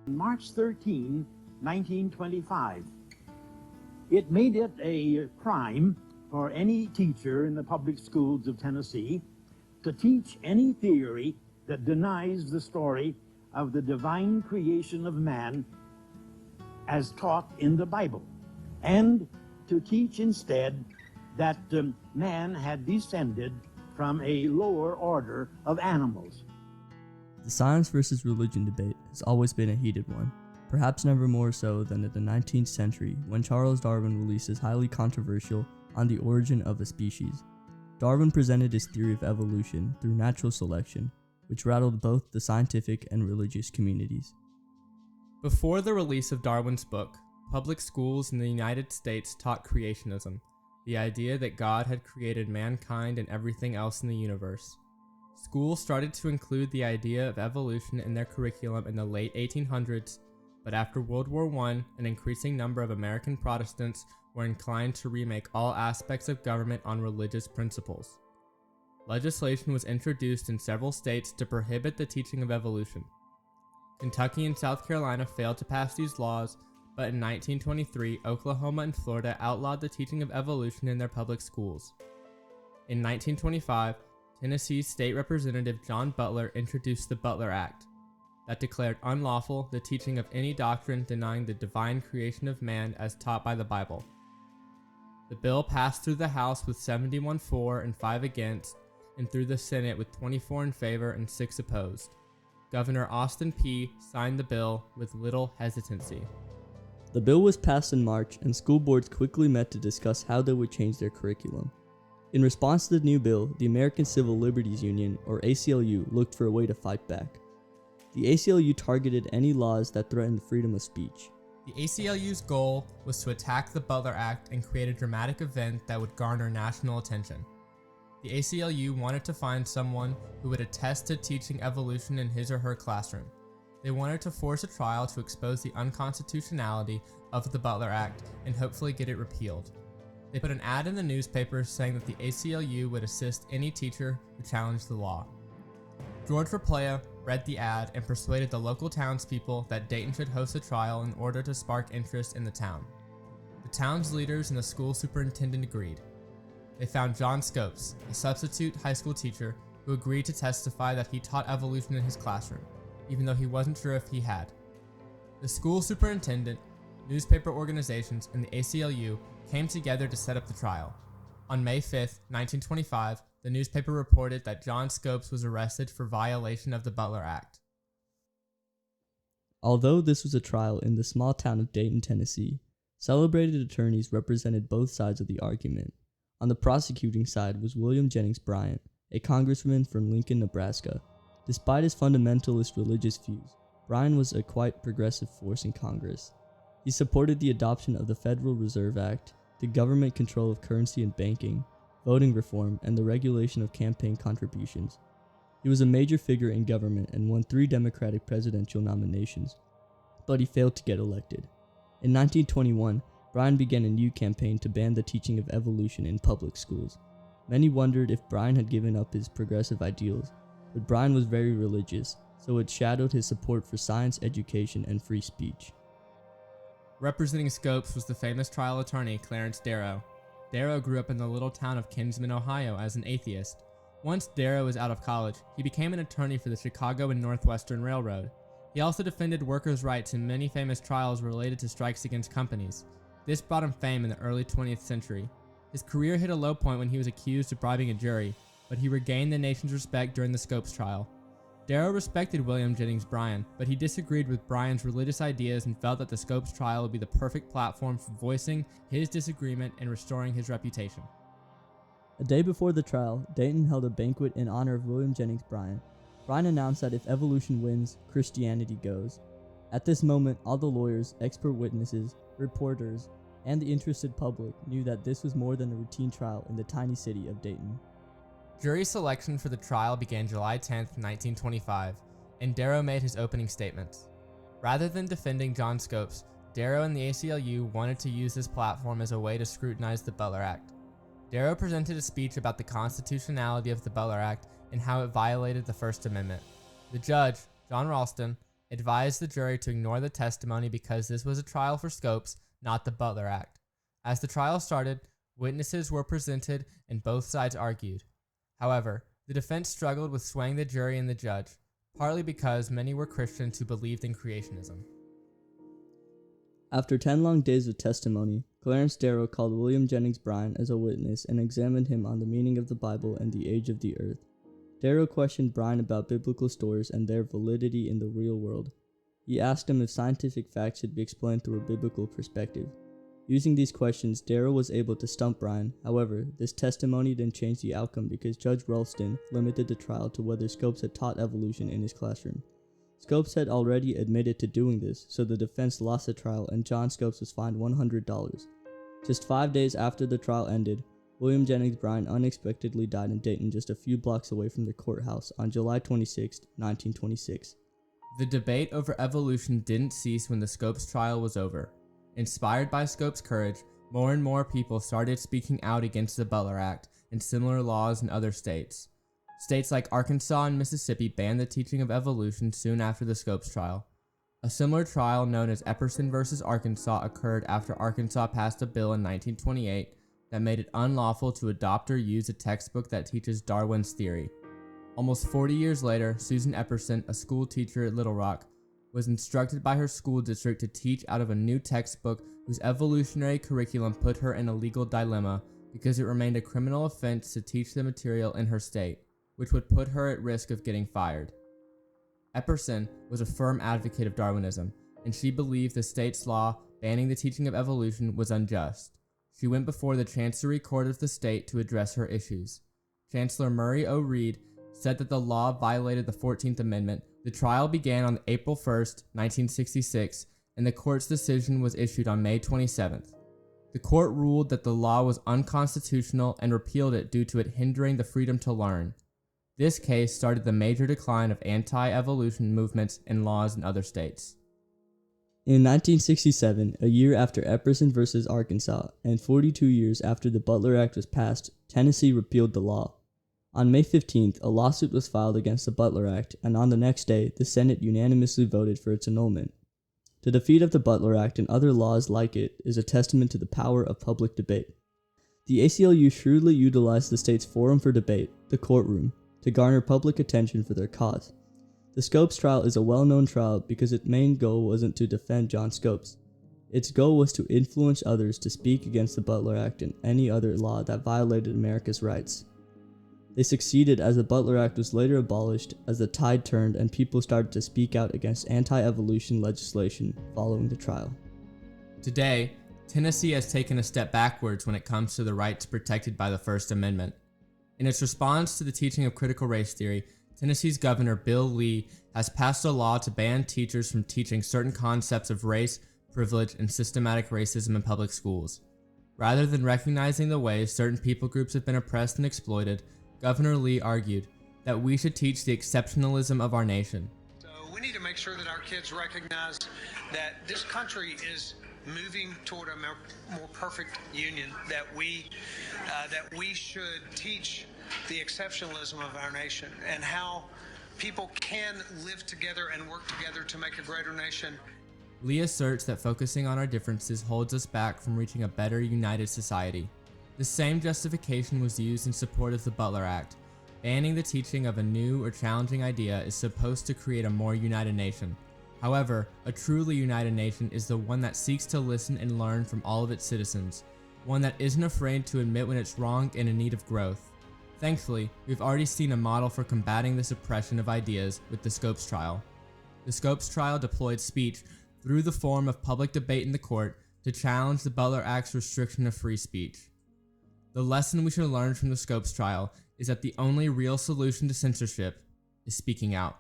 on March 13, 1925. It made it a crime for any teacher in the public schools of Tennessee to teach any theory that denies the story of the divine creation of man as taught in the Bible, and to teach instead that man had descended from a lower order of animals. The science versus religion debate has always been a heated one, perhaps never more so than in the 19th century when Charles Darwin released his highly controversial On the Origin of a Species. Darwin presented his theory of evolution through natural selection, which rattled both the scientific and religious communities. Before the release of Darwin's book, public schools in the United States taught creationism, the idea that God had created mankind and everything else in the universe. Schools started to include the idea of evolution in their curriculum in the late 1800s, but after World War I, an increasing number of American Protestants were inclined to remake all aspects of government on religious principles. Legislation was introduced in several states to prohibit the teaching of evolution. Kentucky and South Carolina failed to pass these laws, but in 1923, Oklahoma and Florida outlawed the teaching of evolution in their public schools. In 1925, Tennessee's state representative John Butler introduced the Butler Act, that declared unlawful the teaching of any doctrine denying the divine creation of man as taught by the Bible. The bill passed through the House with 71 for and 5 against, and through the Senate with 24 in favor and 6 opposed. Governor Austin Peay signed the bill with little hesitancy. The bill was passed in March, and school boards quickly met to discuss how they would change their curriculum. In response to the new bill, the American Civil Liberties Union, or ACLU, looked for a way to fight back. The ACLU targeted any laws that threatened freedom of speech. The ACLU's goal was to attack the Butler Act and create a dramatic event that would garner national attention. The ACLU wanted to find someone who would attest to teaching evolution in his or her classroom. They wanted to force a trial to expose the unconstitutionality of the Butler Act and hopefully get it repealed. They put an ad in the newspaper saying that the ACLU would assist any teacher who challenged the law. George Raplaya read the ad and persuaded the local townspeople that Dayton should host a trial in order to spark interest in the town. The town's leaders and the school superintendent agreed. They found John Scopes, a substitute high school teacher, who agreed to testify that he taught evolution in his classroom, even though he wasn't sure if he had. The school superintendent, newspaper organizations, and the ACLU came together to set up the trial. On May 5, 1925, the newspaper reported that John Scopes was arrested for violation of the Butler Act. Although this was a trial in the small town of Dayton, Tennessee, celebrated attorneys represented both sides of the argument. On the prosecuting side was William Jennings Bryan, a congressman from Lincoln, Nebraska. Despite his fundamentalist religious views, Bryan was a quite progressive force in Congress. He supported the adoption of the Federal Reserve Act, the government control of currency and banking, voting reform, and the regulation of campaign contributions. He was a major figure in government and won 3 Democratic presidential nominations, but he failed to get elected. In 1921, Bryan began a new campaign to ban the teaching of evolution in public schools. Many wondered if Bryan had given up his progressive ideals, but Bryan was very religious, so it shadowed his support for science education and free speech. Representing Scopes was the famous trial attorney Clarence Darrow. Darrow grew up in the little town of Kinsman, Ohio as an atheist. Once Darrow was out of college, he became an attorney for the Chicago and Northwestern Railroad. He also defended workers' rights in many famous trials related to strikes against companies. This brought him fame in the early 20th century. His career hit a low point when he was accused of bribing a jury, but he regained the nation's respect during the Scopes trial. Darrow respected William Jennings Bryan, but he disagreed with Bryan's religious ideas and felt that the Scopes trial would be the perfect platform for voicing his disagreement and restoring his reputation. A day before the trial, Dayton held a banquet in honor of William Jennings Bryan. Bryan announced that if evolution wins, Christianity goes. At this moment, all the lawyers, expert witnesses, reporters, and the interested public knew that this was more than a routine trial in the tiny city of Dayton. Jury selection for the trial began July 10, 1925, and Darrow made his opening statements. Rather than defending John Scopes, Darrow and the ACLU wanted to use this platform as a way to scrutinize the Butler Act. Darrow presented a speech about the constitutionality of the Butler Act and how it violated the First Amendment. The judge, John Ralston, advised the jury to ignore the testimony because this was a trial for Scopes, not the Butler Act. As the trial started, witnesses were presented and both sides argued. However, the defense struggled with swaying the jury and the judge, partly because many were Christians who believed in creationism. After 10 long days of testimony, Clarence Darrow called William Jennings Bryan as a witness and examined him on the meaning of the Bible and the age of the earth. Darrow questioned Bryan about biblical stories and their validity in the real world. He asked him if scientific facts should be explained through a biblical perspective. Using these questions, Darrow was able to stump Bryan. However, this testimony didn't change the outcome because Judge Ralston limited the trial to whether Scopes had taught evolution in his classroom. Scopes had already admitted to doing this, so the defense lost the trial and John Scopes was fined $100. Just 5 days after the trial ended, William Jennings Bryan unexpectedly died in Dayton, just a few blocks away from the courthouse, on July 26, 1926. The debate over evolution didn't cease when the Scopes trial was over. Inspired by Scopes' courage, more and more people started speaking out against the Butler Act and similar laws in other states. States like Arkansas and Mississippi banned the teaching of evolution soon after the Scopes trial. A similar trial known as Epperson v. Arkansas occurred after Arkansas passed a bill in 1928 that made it unlawful to adopt or use a textbook that teaches Darwin's theory. Almost 40 years later, Susan Epperson, a school teacher at Little Rock, was instructed by her school district to teach out of a new textbook whose evolutionary curriculum put her in a legal dilemma because it remained a criminal offense to teach the material in her state, which would put her at risk of getting fired. Epperson was a firm advocate of Darwinism, and she believed the state's law banning the teaching of evolution was unjust. She went before the Chancery Court of the state to address her issues. Chancellor Murray O. Reed said that the law violated the 14th Amendment. The trial began on April 1, 1966, and the court's decision was issued on May 27th. The court ruled that the law was unconstitutional and repealed it due to it hindering the freedom to learn. This case started the major decline of anti-evolution movements and laws in other states. In 1967, a year after Epperson v. Arkansas, and 42 years after the Butler Act was passed, Tennessee repealed the law. On May 15th, a lawsuit was filed against the Butler Act, and on the next day, the Senate unanimously voted for its annulment. The defeat of the Butler Act and other laws like it is a testament to the power of public debate. The ACLU shrewdly utilized the state's forum for debate, the courtroom, to garner public attention for their cause. The Scopes trial is a well-known trial because its main goal wasn't to defend John Scopes. Its goal was to influence others to speak against the Butler Act and any other law that violated America's rights. They succeeded as the Butler Act was later abolished as the tide turned and people started to speak out against anti-evolution legislation following the trial. Today, Tennessee has taken a step backwards when it comes to the rights protected by the First Amendment. In its response to the teaching of critical race theory, Tennessee's Governor Bill Lee has passed a law to ban teachers from teaching certain concepts of race, privilege, and systematic racism in public schools. Rather than recognizing the ways certain people groups have been oppressed and exploited, Governor Lee argued that we should teach the exceptionalism of our nation. So we need to make sure that our kids recognize that this country is moving toward a more perfect union, that we should teach the exceptionalism of our nation and how people can live together and work together to make a greater nation. Lee asserts that focusing on our differences holds us back from reaching a better, united society. The same justification was used in support of the Butler Act. Banning the teaching of a new or challenging idea is supposed to create a more united nation. However, a truly united nation is the one that seeks to listen and learn from all of its citizens, one that isn't afraid to admit when it's wrong and in need of growth. Thankfully, we've already seen a model for combating the suppression of ideas with the Scopes trial. The Scopes trial deployed speech through the form of public debate in the court to challenge the Butler Act's restriction of free speech. The lesson we should learn from the Scopes trial is that the only real solution to censorship is speaking out.